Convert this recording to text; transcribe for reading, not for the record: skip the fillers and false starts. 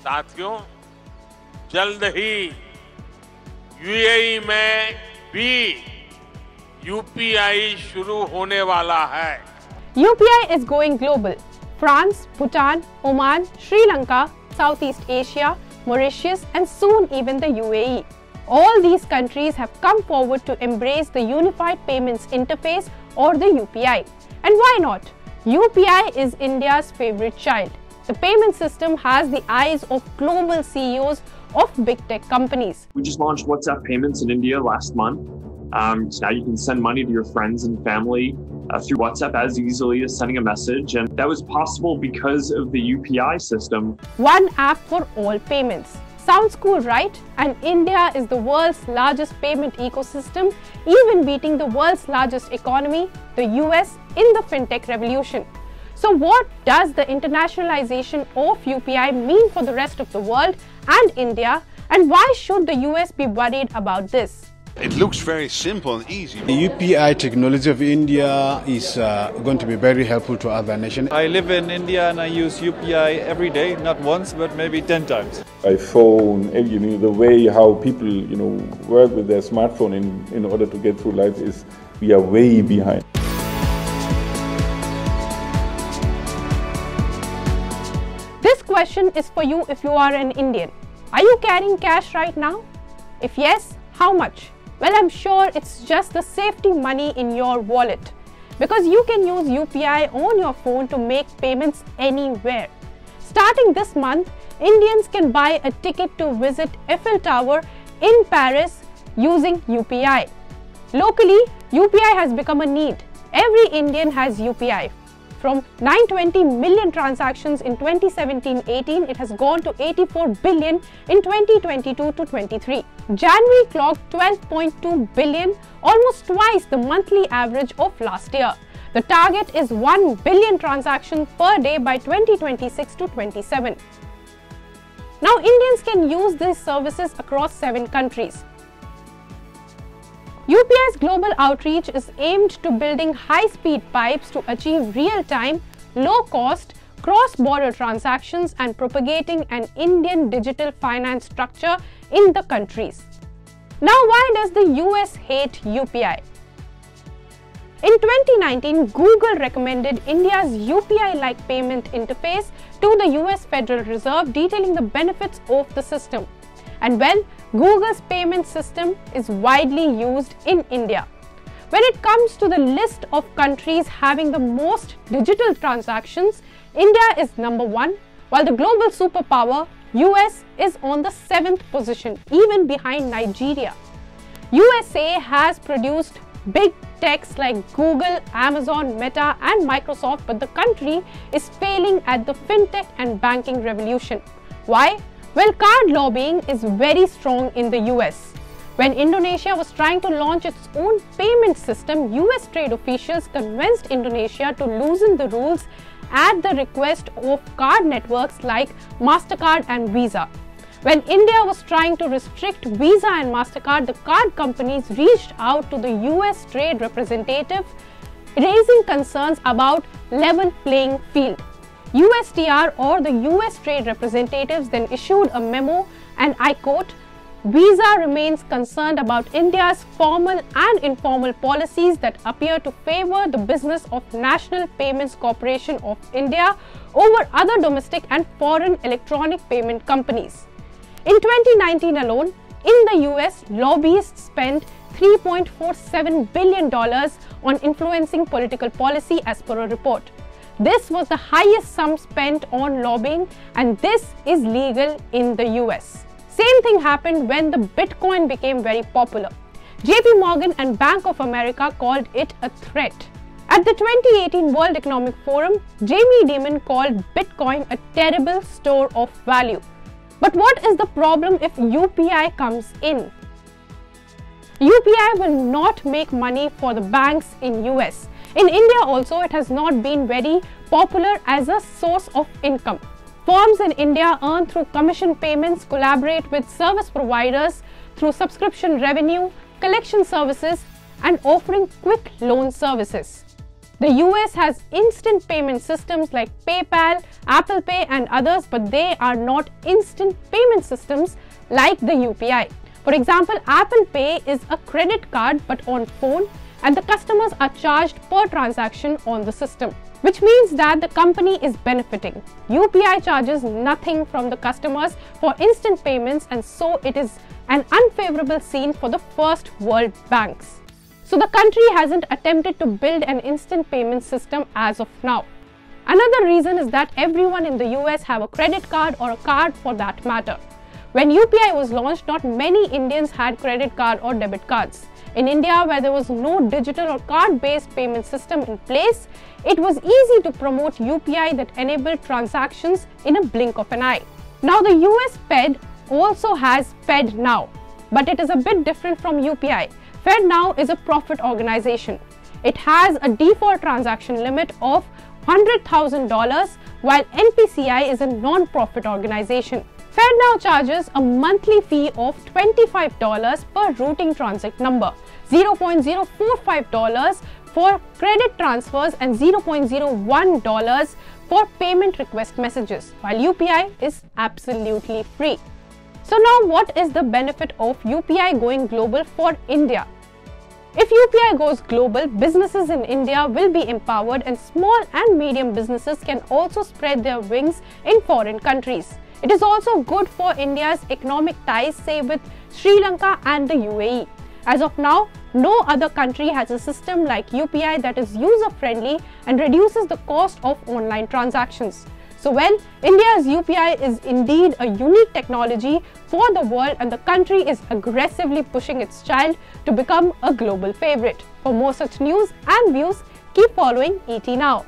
साथियों, जल्द ही यूएई में भी यूपीआई शुरू होने वाला है। UPI is going global. France, Bhutan, Oman, Sri Lanka, Southeast Asia, Mauritius, and soon even the UAE. All these countries have come forward to embrace the Unified Payments Interface or the UPI. And why not? UPI is India's favorite child. The payment system has the eyes of global CEOs of big tech companies. We just launched WhatsApp payments in India last month. So now you can send money to your friends and family through WhatsApp as easily as sending a message. And that was possible because of the UPI system. One app for all payments. Sounds cool, right? And India is the world's largest payment ecosystem, even beating the world's largest economy, the US, in the fintech revolution. So what does the internationalization of UPI mean for the rest of the world and India? And why should the US be worried about this? It looks very simple and easy. The UPI technology of India is going to be very helpful to other nations. I live in India and I use UPI every day, not once, but maybe 10 times. iPhone, the way how people, work with their smartphone in order to get through life is, we are way behind. This question is for you if you are an Indian. Are you carrying cash right now? If yes, how much? Well, I'm sure it's just the safety money in your wallet, because you can use UPI on your phone to make payments anywhere. Starting this month, Indians can buy a ticket to visit Eiffel Tower in Paris using UPI. Locally, UPI has become a need. Every Indian has UPI. From 920 million transactions in 2017-18, it has gone to 84 billion in 2022-23. January clocked 12.2 billion, almost twice the monthly average of last year. The target is 1 billion transactions per day by 2026-27. Now, Indians can use these services across 7 countries. UPI's global outreach is aimed to building high-speed pipes to achieve real-time, low-cost, cross-border transactions and propagating an Indian digital finance structure in the countries. Now, why does the US hate UPI? In 2019, Google recommended India's UPI-like payment interface to the US Federal Reserve, detailing the benefits of the system. And well, Google's payment system is widely used in India. When it comes to the list of countries having the most digital transactions, India is number 1, while the global superpower, US, is on the 7th position, even behind Nigeria. USA has produced big techs like Google, Amazon, Meta, and Microsoft, but the country is failing at the fintech and banking revolution. Why? Well, card lobbying is very strong in the US. When Indonesia was trying to launch its own payment system, US trade officials convinced Indonesia to loosen the rules at the request of card networks like MasterCard and Visa. When India was trying to restrict Visa and MasterCard, the card companies reached out to the US trade representative, raising concerns about level playing field. USTR, or the US trade representatives, then issued a memo, and I quote, "Visa remains concerned about India's formal and informal policies that appear to favor the business of National Payments Corporation of India over other domestic and foreign electronic payment companies." In 2019 alone, in the US, lobbyists spent $3.47 billion on influencing political policy as per a report. This was the highest sum spent on lobbying, and this is legal in the US. Same thing happened when the Bitcoin became very popular. JP Morgan and Bank of America called it a threat. At the 2018 World Economic Forum, Jamie Dimon called Bitcoin a terrible store of value. But what is the problem if UPI comes in? UPI will not make money for the banks in US. In India also, it has not been very popular as a source of income. Firms in India earn through commission payments, collaborate with service providers through subscription revenue, collection services, and offering quick loan services. The US has instant payment systems like PayPal, Apple Pay and others, but they are not instant payment systems like the UPI. For example, Apple Pay is a credit card but on phone, and the customers are charged per transaction on the system, which means that the company is benefiting. UPI charges nothing from the customers for instant payments, and so it is an unfavorable scene for the first world banks. So the country hasn't attempted to build an instant payment system as of now. Another reason is that everyone in the US have a credit card or a card for that matter. When UPI was launched, not many Indians had credit card or debit cards. In India, where there was no digital or card-based payment system in place, it was easy to promote UPI that enabled transactions in a blink of an eye. Now the US Fed also has FedNow, but it is a bit different from UPI. FedNow is a profit organization. It has a default transaction limit of $100,000, while NPCI is a non-profit organization. FedNow charges a monthly fee of $25 per routing transact number, $0.045 for credit transfers and $0.01 for payment request messages, while UPI is absolutely free. So now what is the benefit of UPI going global for India? If UPI goes global, businesses in India will be empowered, and small and medium businesses can also spread their wings in foreign countries. It is also good for India's economic ties, say with Sri Lanka and the UAE. As of now, no other country has a system like UPI that is user-friendly and reduces the cost of online transactions. So well, India's UPI is indeed a unique technology for the world, and the country is aggressively pushing its child to become a global favorite. For more such news and views, keep following ET Now.